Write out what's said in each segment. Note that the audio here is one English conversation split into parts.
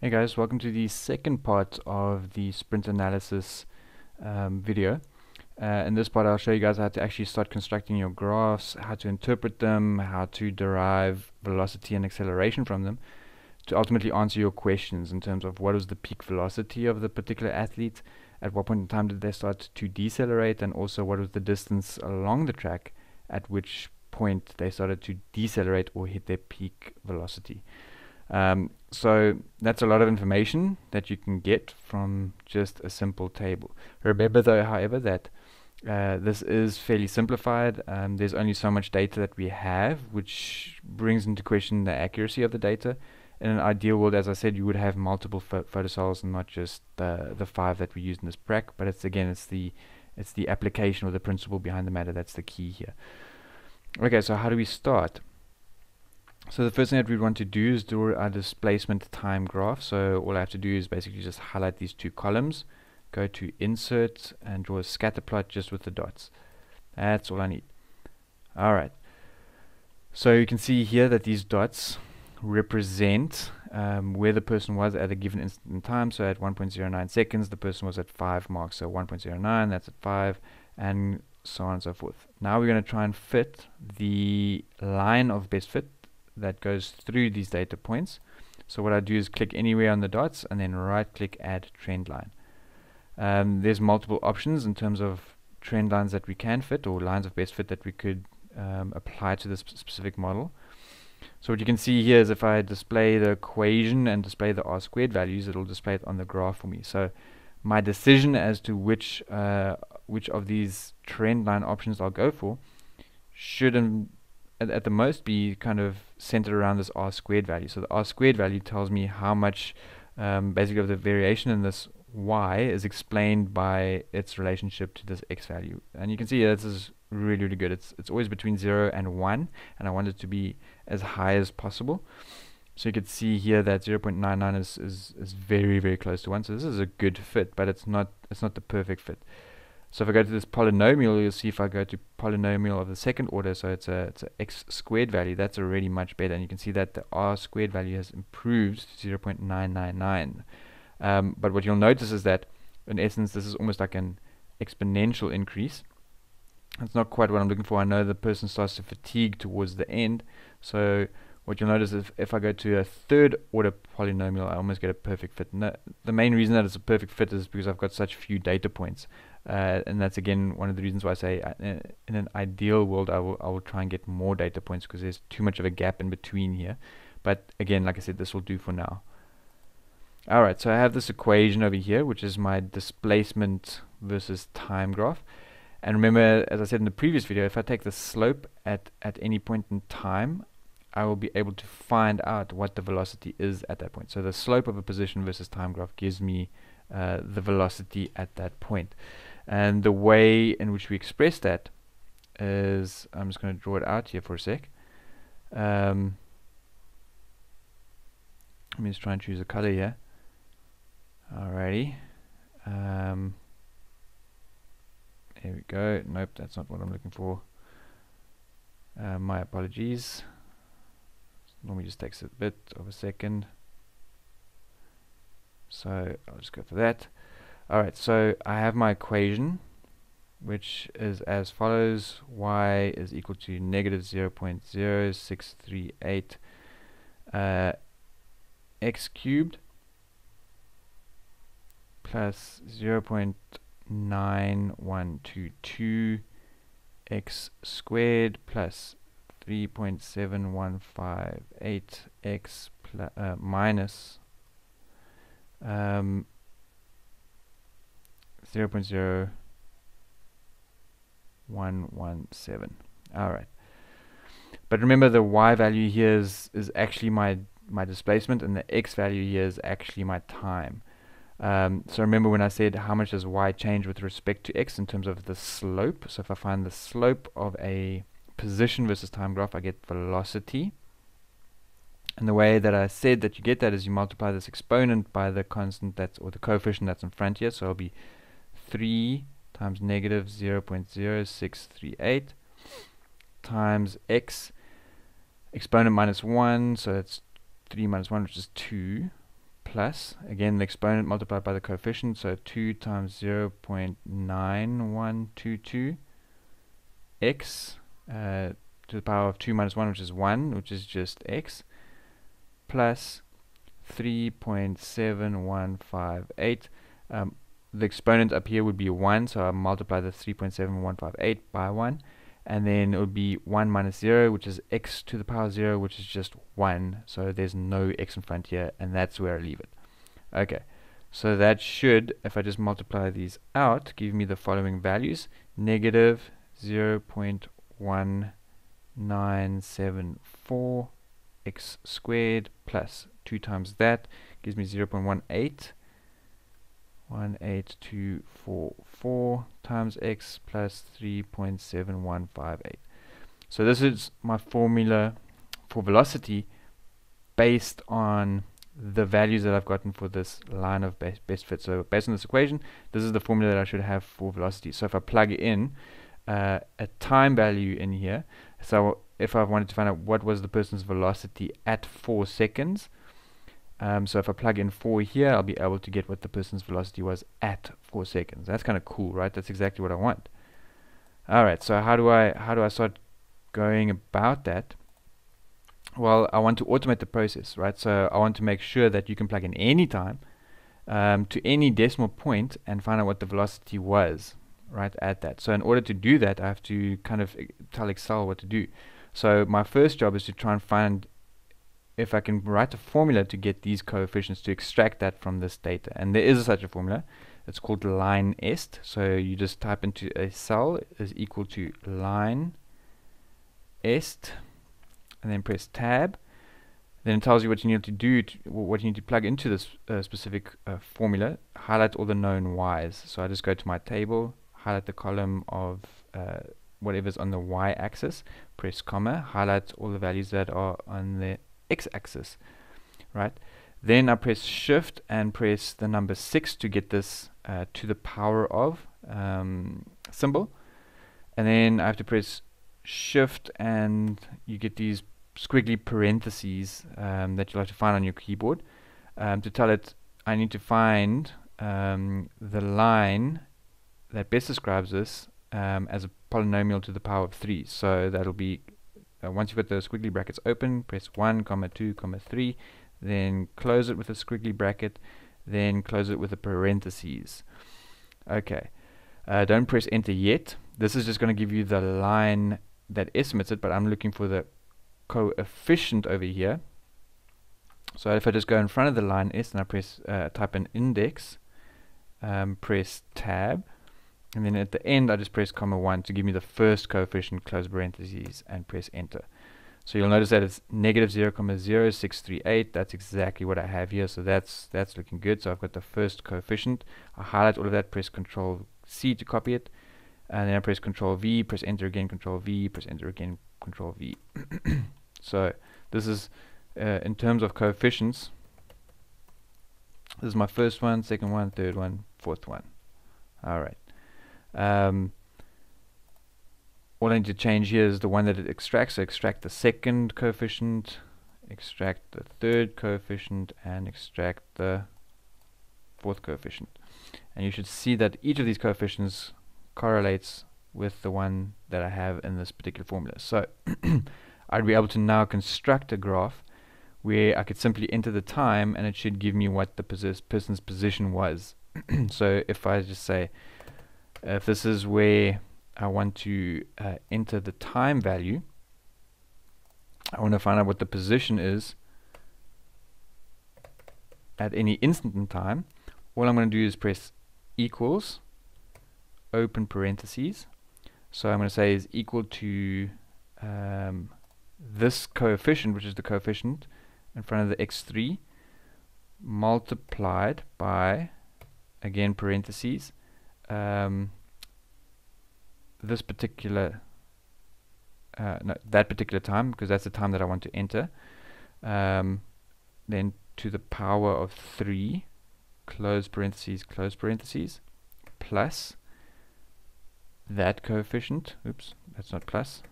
Hey guys, welcome to the second part of the sprint analysis video. In this part I'll show you guys how to actually start constructing your graphs, how to interpret them, how to derive velocity and acceleration from them to ultimately answer your questions in terms of what was the peak velocity of the particular athlete, at what point in time did they start to decelerate, and also what was the distance along the track at which point they started to decelerate or hit their peak velocity. So that's a lot of information that you can get from just a simple table. Remember though, however, that this is fairly simplified. There's only so much data that we have, which brings into question the accuracy of the data. In an ideal world, as I said, you would have multiple photocells and not just the 5 that we use in this Prac, but it's the application or the principle behind the matter that's the key here. Okay, so how do we start? So the first thing that we want to do is draw our displacement time graph. So all I have to do is basically just highlight these two columns, go to insert and draw a scatter plot just with the dots. That's all I need. Alright, so you can see here that these dots represent where the person was at a given instant in time. So at 1.09 seconds the person was at 5 marks, so 1.09, that's at 5, and so on and so forth. Now we're going to try and fit the line of best fit that goes through these data points. So what I do is click anywhere on the dots and then right click add trend line. There's multiple options in terms of trend lines that we can fit, or lines of best fit that we could apply to this specific model. So what you can see here is if I display the equation and display the r squared values, it'll display it on the graph for me. So my decision as to which of these trend line options I'll go for should at the most be kind of centered around this r squared value. So the r squared value tells me how much basically of the variation in this y is explained by its relationship to this x value. And you can see this is really, really good. It's always between 0 and 1, and I want it to be as high as possible. So you can see here that 0.99 is very, very close to 1. So this is a good fit, but it's not the perfect fit. So if I go to this polynomial, you'll see if I go to polynomial of the second order, so it's a x squared value, that's already much better. And you can see that the r squared value has improved to 0.999. But what you'll notice is that, in essence, this is almost like an exponential increase. That's not quite what I'm looking for. I know the person starts to fatigue towards the end. So what you'll notice is if I go to a third order polynomial, I almost get a perfect fit. And the main reason that it's a perfect fit is because I've got such few data points. And that's again one of the reasons why I say in an ideal world I will try and get more data points, because there's too much of a gap in between here. But again, like I said, this will do for now. Alright, so I have this equation over here, which is my displacement versus time graph. And remember, as I said in the previous video, if I take the slope at any point in time, I will be able to find out what the velocity is at that point. So the slope of a position versus time graph gives me the velocity at that point. And the way in which we express that is, I'm just going to draw it out here for a sec. Let me just try and choose a color here. Alrighty. There we go. Nope, that's not what I'm looking for. My apologies. Normally just takes a bit of a second. So I'll just go for that. Alright, so I have my equation, which is as follows. Y is equal to negative 0.0638 x cubed plus 0.9122 x squared plus 3.7158 x minus 0.0117. Alright. But remember, the y value here is actually my displacement, and the x value here is actually my time. So remember when I said how much does y change with respect to x in terms of the slope. So if I find the slope of a position versus time graph, I get velocity. And the way that I said that you get that is you multiply this exponent by the constant or the coefficient that's in front here. So it'll be 3 times negative 0.0638 times x, exponent minus 1, so that's 3 minus 1, which is 2, plus, again, the exponent multiplied by the coefficient, so 2 times 0.9122 x to the power of 2 minus 1, which is 1, which is just x, plus 3.7158. The exponent up here would be 1, so I'll multiply the 3.7158 by 1, and then it would be 1 minus 0, which is x to the power 0, which is just 1, so there's no x in front here, and that's where I leave it. Okay, so that should, if I just multiply these out, give me the following values: negative 0.1974 x squared plus 2 times that gives me 0.18244 times x plus 3.7158. So this is my formula for velocity based on the values that I've gotten for this line of best fit. So based on this equation, this is the formula that I should have for velocity. So if I plug in a time value in here, so if I wanted to find out what was the person's velocity at 4 seconds, so if I plug in 4 here, I'll be able to get what the person's velocity was at 4 seconds. That's kind of cool, right? That's exactly what I want. Alright, so how do I start going about that? Well, I want to automate the process, right? So I want to make sure that you can plug in any time to any decimal point and find out what the velocity was, right, at that. So in order to do that, I have to kind of tell Excel what to do. So my first job is to try and find if I can write a formula to get these coefficients, to extract that from this data. And there is such a formula. It's called line est. So you just type into a cell is equal to line est, and then press tab. Then it tells you what you need to do, what you need to plug into this specific formula. Highlight all the known y's. So I just go to my table, highlight the column of whatever's on the y-axis, press comma, highlight all the values that are on the x-axis, right? Then I press shift and press the number 6 to get this to the power of symbol, and then I have to press shift and you get these squiggly parentheses that you'll have to find on your keyboard to tell it I need to find the line that best describes this as a polynomial to the power of 3. So that'll be once you've got the squiggly brackets open, press 1, 2, 3, then close it with a squiggly bracket, then close it with a parentheses. Okay, don't press enter yet. This is just going to give you the line that estimates it, but I'm looking for the coefficient over here. So if I just go in front of the line est and I press type in index, press tab, and then at the end I just press comma 1 to give me the first coefficient, close parentheses, and press enter. So you'll notice that it's negative 0.0638. That's exactly what I have here, so that's looking good. So I've got the first coefficient. I highlight all of that, press Control C to copy it, and then I press Control V, press enter again, Control V, press enter again, Control V. So this is in terms of coefficients, this is my first one, second one, third one, fourth one. Alright. All I need to change here is the one that it extracts. So extract the second coefficient, extract the third coefficient, and extract the fourth coefficient. And you should see that each of these coefficients correlates with the one that I have in this particular formula. So I'd be able to now construct a graph where I could simply enter the time and it should give me what the person's position was. So if I just say, if this is where I want to enter the time value, I want to find out what the position is at any instant in time. All I'm going to do is press equals, open parentheses. So I'm going to say is equal to this coefficient, which is the coefficient in front of the x3, multiplied by, again parentheses, this particular no, that particular time, because that's the time that I want to enter, then to the power of 3, close parentheses, plus that coefficient, oops, that's not plus,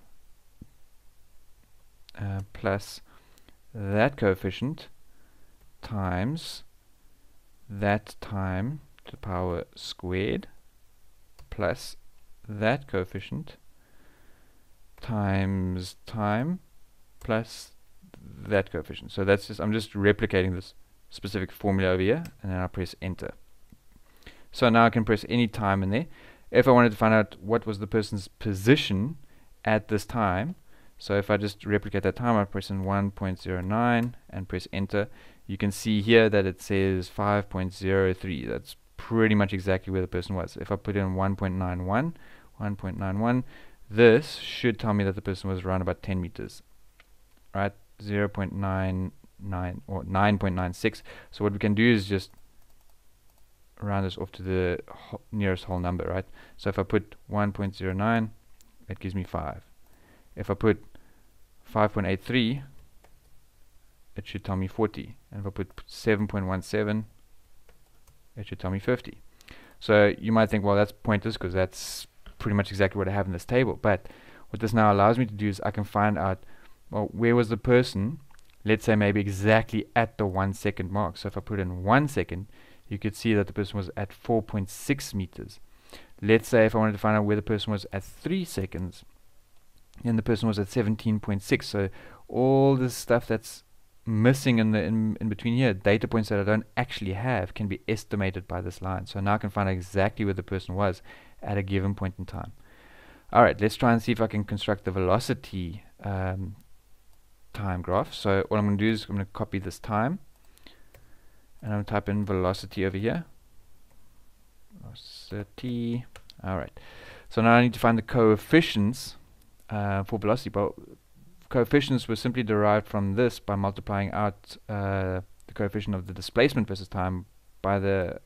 plus that coefficient times that time to the power squared plus that coefficient times time plus that coefficient. So that's just, I'm just replicating this specific formula over here, and then I press enter. So now I can press any time in there. If I wanted to find out what was the person's position at this time, so if I just replicate that time, I press in 1.09 and press enter. You can see here that it says 5.03. That's pretty much exactly where the person was. If I put in 1.91, this should tell me that the person was around about 10 meters, right? 0.99 or 9.96. So what we can do is just round this off to the nearest whole number, right? So if I put 1.09, it gives me 5. If I put 5.83, it should tell me 40. And if I put 7.17, it should tell me 50. So you might think, well, that's pointless because that's pretty much exactly what I have in this table. But what this now allows me to do is I can find out, well, where was the person, let's say maybe exactly at the 1 second mark. So if I put in 1 second, you could see that the person was at 4.6 meters. Let's say if I wanted to find out where the person was at 3 seconds, and the person was at 17.6. So all this stuff that's missing in between here, data points that I don't actually have, can be estimated by this line. So now I can find out exactly where the person was at a given point in time. Alright, let's try and see if I can construct the velocity time graph. So what I'm going to do is I'm going to copy this time, and I'm going to type in velocity over here. Velocity. Alright, so now I need to find the coefficients for velocity. But coefficients were simply derived from this by multiplying out the coefficient of the displacement versus time by the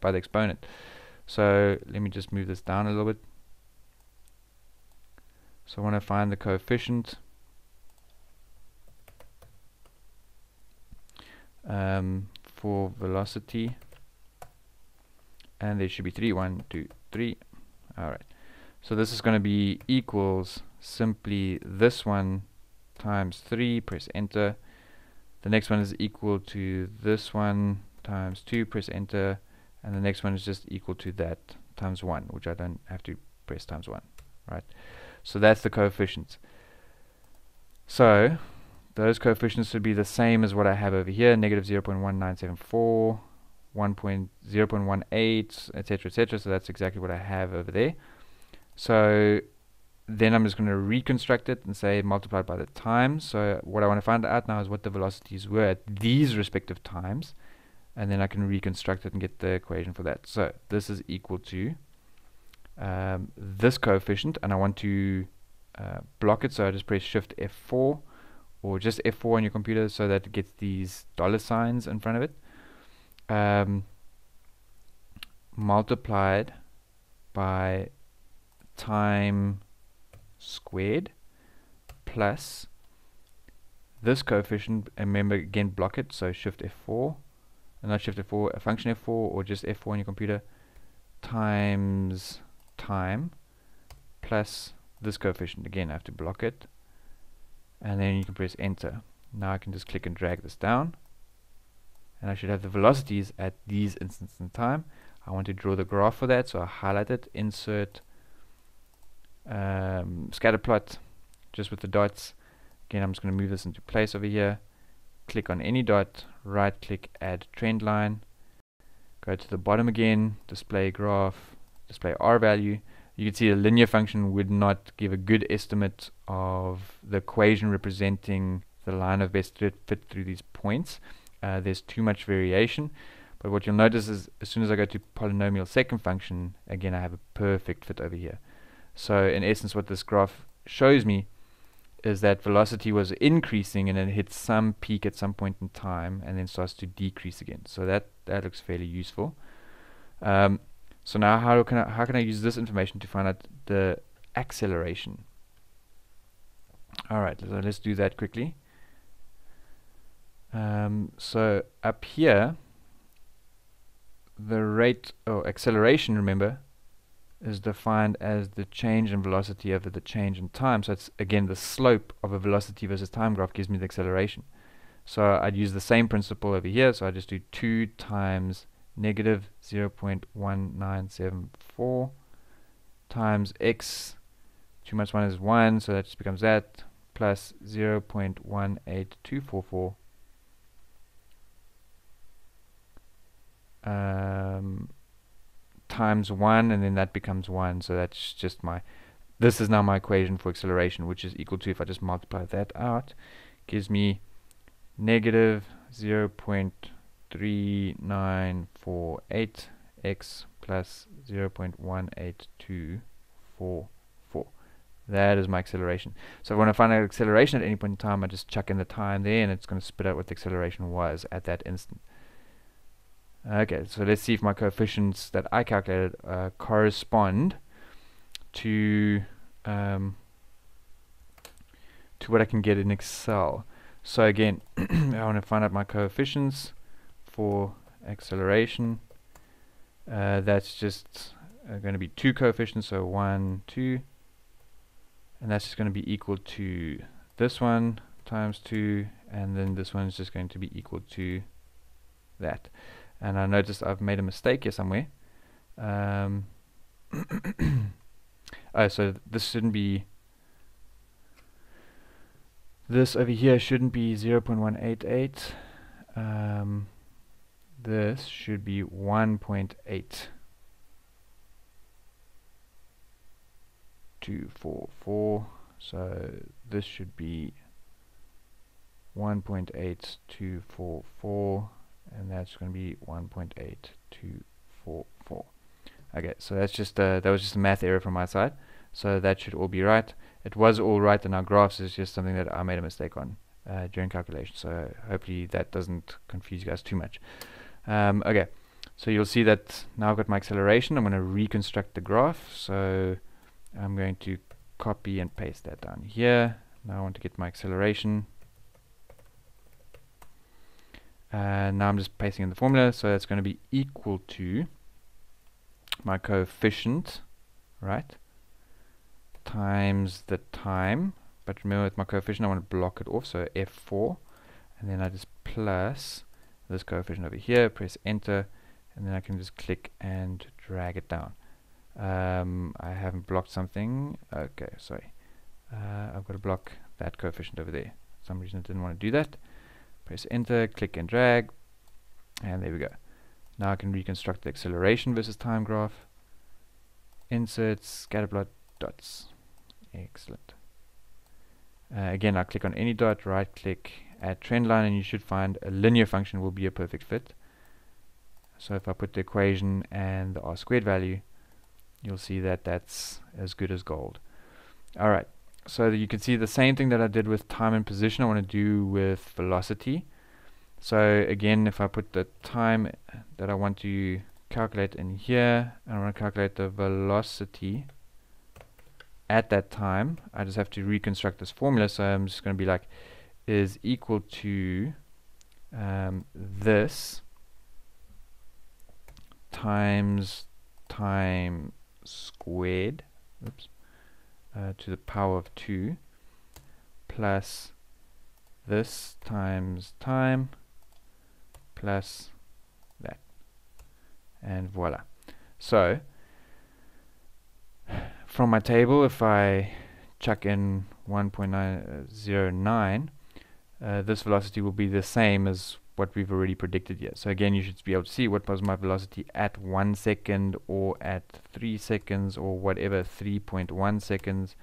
exponent. So let me just move this down a little bit. So I want to find the coefficient for velocity, and there should be 3. 1, 2, 3. Alright, so this is going to be equals simply this one times 3, press enter. The next one is equal to this one times 2, press enter. And the next one is just equal to that times 1, which I don't have to press times 1, right? So that's the coefficients. So those coefficients should be the same as what I have over here, negative 0.1974, 0.18, etc., etc. So that's exactly what I have over there. So then I'm just going to reconstruct it and say multiplied by the time. So what I want to find out now is what the velocities were at these respective times, and then I can reconstruct it and get the equation for that. So this is equal to this coefficient, and I want to block it, so I just press Shift F4 or just F4 on your computer so that it gets these dollar signs in front of it, multiplied by time squared plus this coefficient, and remember again block it, so Shift F4, and not Shift F4, a function F4 or just F4 on your computer, times time plus this coefficient. Again I have to block it, and then you can press enter. Now I can just click and drag this down, and I should have the velocities at these instants in time. I want to draw the graph for that, so I highlight it, insert scatter plot just with the dots. Again, I'm just going to move this into place over here, click on any dot, right click, add trend line, go to the bottom again, display graph, display R value. You can see a linear function would not give a good estimate of the equation representing the line of best fit through these points. There's too much variation, but what you'll notice is as soon as I go to polynomial second function, again I have a perfect fit over here. So in essence what this graph shows me is that velocity was increasing and then hits some peak at some point in time and then starts to decrease again. So that looks fairly useful. So now how can I use this information to find out the acceleration? Alright, so let's do that quickly. So up here, the rate or acceleration, remember, is defined as the change in velocity over the change in time. So it's again the slope of a velocity versus time graph gives me the acceleration. So I'd use the same principle over here. So I just do 2 times negative 0.1974 times x. 2 minus 1 is 1, so that just becomes that, plus 0.18244 times 1, and then that becomes 1. So that's just this is now my equation for acceleration, which is equal to, if I just multiply that out, gives me negative 0.3948 x plus 0.18244. That is my acceleration. So when I find out acceleration at any point in time, I just chuck in the time there, and it's going to spit out what the acceleration was at that instant. Okay, so let's see if my coefficients that I calculated correspond to what I can get in Excel. So again, I want to find out my coefficients for acceleration. That's just going to be 2 coefficients, so 1, 2, and that's just going to be equal to this one times 2, and then this one is just going to be equal to that. And I noticed I've made a mistake here somewhere. Oh, so this shouldn't be, this over here shouldn't be 0.188. This should be 1.8244. So this should be 1.8244, and that's going to be 1.8244. Okay, so that's just that was just a math error from my side. So that should all be right. It was all right in our graphs. It's just something that I made a mistake on during calculation. So hopefully that doesn't confuse you guys too much. Okay, so you'll see that now I've got my acceleration. I'm going to reconstruct the graph. So I'm going to copy and paste that down here. Now I want to get my acceleration. Now I'm just pasting in the formula. So that's going to be equal to my coefficient, right, times the time. But remember, with my coefficient I want to block it off, so F4, and then I just plus this coefficient over here, press enter, and then I can just click and drag it down. I haven't blocked something. Okay, sorry, I've got to block that coefficient over there. For some reason I didn't want to do that. Press enter, click and drag, and there we go. Now I can reconstruct the acceleration versus time graph. Insert, scatterplot, dots. Excellent. Again, I click on any dot, right click, add trend line, and you should find a linear function will be a perfect fit. So if I put the equation and the r squared value, you'll see that that's as good as gold. Alright, so you can see the same thing that I did with time and position I want to do with velocity. So again, if I put the time that I want to calculate in here, and I want to calculate the velocity at that time, I just have to reconstruct this formula. So I'm just going to be like, is equal to this times time squared, oops, to the power of 2, plus this times time plus that, and voila. So from my table, if I chuck in 1.909, this velocity will be the same as what we've already predicted here. So again, you should be able to see what was my velocity at 1 second or at 3 seconds or whatever, 3.1 seconds.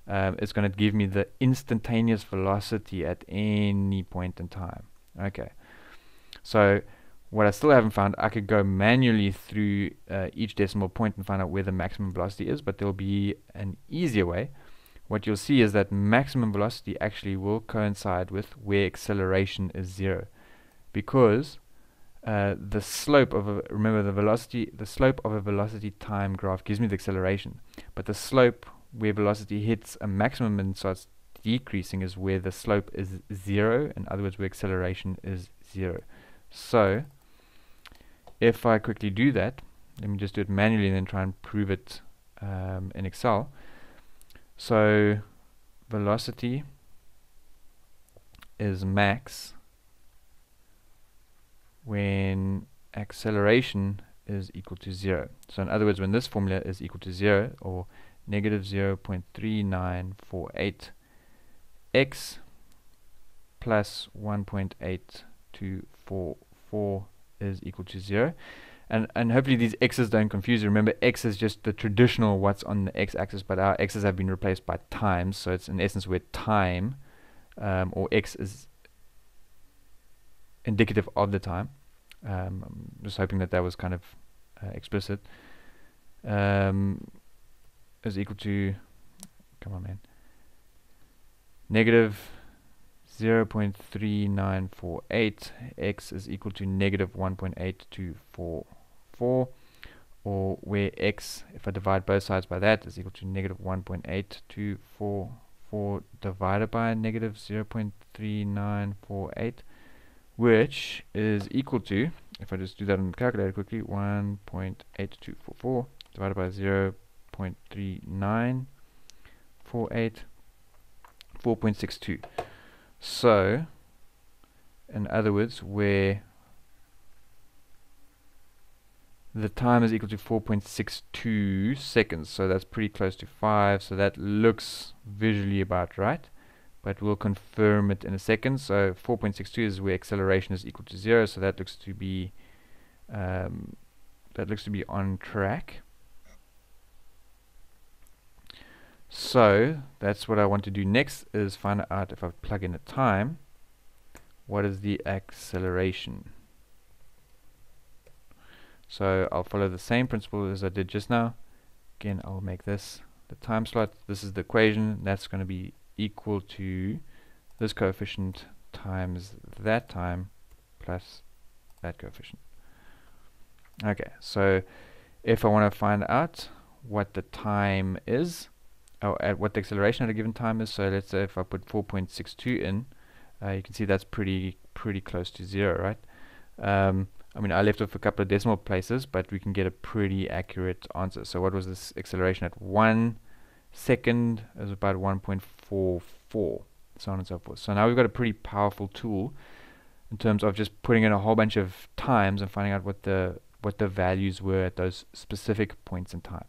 It's going to give me the instantaneous velocity at any point in time. Okay, so what I still haven't found, I could go manually through each decimal point and find out where the maximum velocity is, but there'll be an easier way. What you'll see is that maximum velocity actually will coincide with where acceleration is 0, because the slope of a, remember the slope of a velocity time graph gives me the acceleration, but the slope where velocity hits a maximum and starts decreasing is where the slope is 0, in other words where acceleration is 0. So if I quickly do that, let me just do it manually and then try and prove it in Excel. So velocity is max when acceleration is equal to 0. So in other words, when this formula is equal to 0, or negative 0.3948 x plus 1.8244 is equal to 0. And hopefully these x's don't confuse you. Remember, x is just the traditional what's on the x-axis, but our x's have been replaced by times. So it's in essence where time, or x, is indicative of the time. I'm just hoping that that was kind of explicit. Is equal to, come on man, negative 0.3948 x is equal to negative 1.8244, or where x, if I divide both sides by that, is equal to negative 1.8244 divided by negative 0.3948, which is equal to, if I just do that on the calculator quickly, 1.8244 divided by 0.3948, 4.62. So, in other words, where the time is equal to 4.62 seconds, so that's pretty close to 5, so that looks visually about right, but we'll confirm it in a second. So 4.62 is where acceleration is equal to 0, so that looks to be on track. So that's what I want to do next, is find out, if I plug in a time, what is the acceleration. So I'll follow the same principle as I did just now. Again, I'll make this the time slot. This is the equation. That's going to be equal to this coefficient times that time plus that coefficient. Okay, so if I want to find out what the time is, or at what the acceleration at a given time is, so let's say if I put 4.62 in, you can see that's pretty close to 0, right? I mean, I left off a couple of decimal places, but we can get a pretty accurate answer. So what was this acceleration at 1 second? It was about 1.44, so on and so forth. So now we've got a pretty powerful tool in terms of just putting in a whole bunch of times and finding out what the values were at those specific points in time.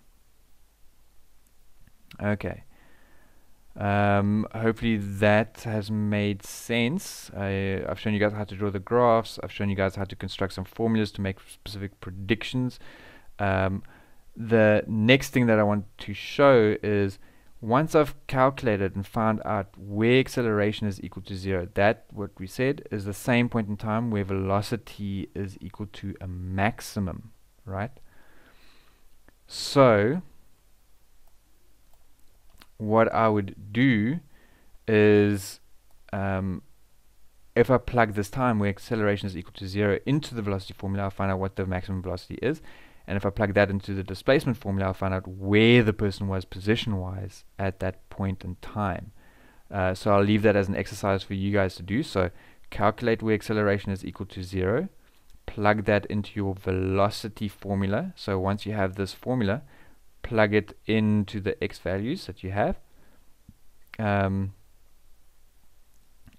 Okay. Hopefully that has made sense. I've shown you guys how to draw the graphs. I've shown you guys how to construct some formulas to make specific predictions. The next thing that I want to show is, once I've calculated and found out where acceleration is equal to 0, that, what we said, is the same point in time where velocity is equal to a maximum, right? So what I would do is, if I plug this time where acceleration is equal to 0 into the velocity formula, I'll find out what the maximum velocity is. And if I plug that into the displacement formula, I'll find out where the person was position-wise at that point in time. So I'll leave that as an exercise for you guys to do. So calculate where acceleration is equal to 0, plug that into your velocity formula. So once you have this formula, plug it into the x values that you have, and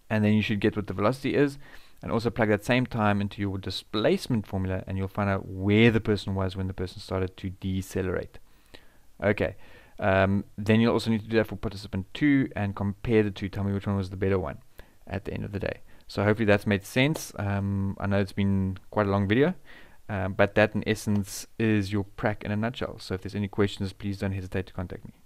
then you should get what the velocity is, and also plug that same time into your displacement formula, and you'll find out where the person was when the person started to decelerate. Okay, then you'll also need to do that for participant 2 and compare the two. Tell me which one was the better one at the end of the day. So hopefully that's made sense. I know it's been quite a long video, but that in essence is your prac in a nutshell. So if there's any questions, please don't hesitate to contact me.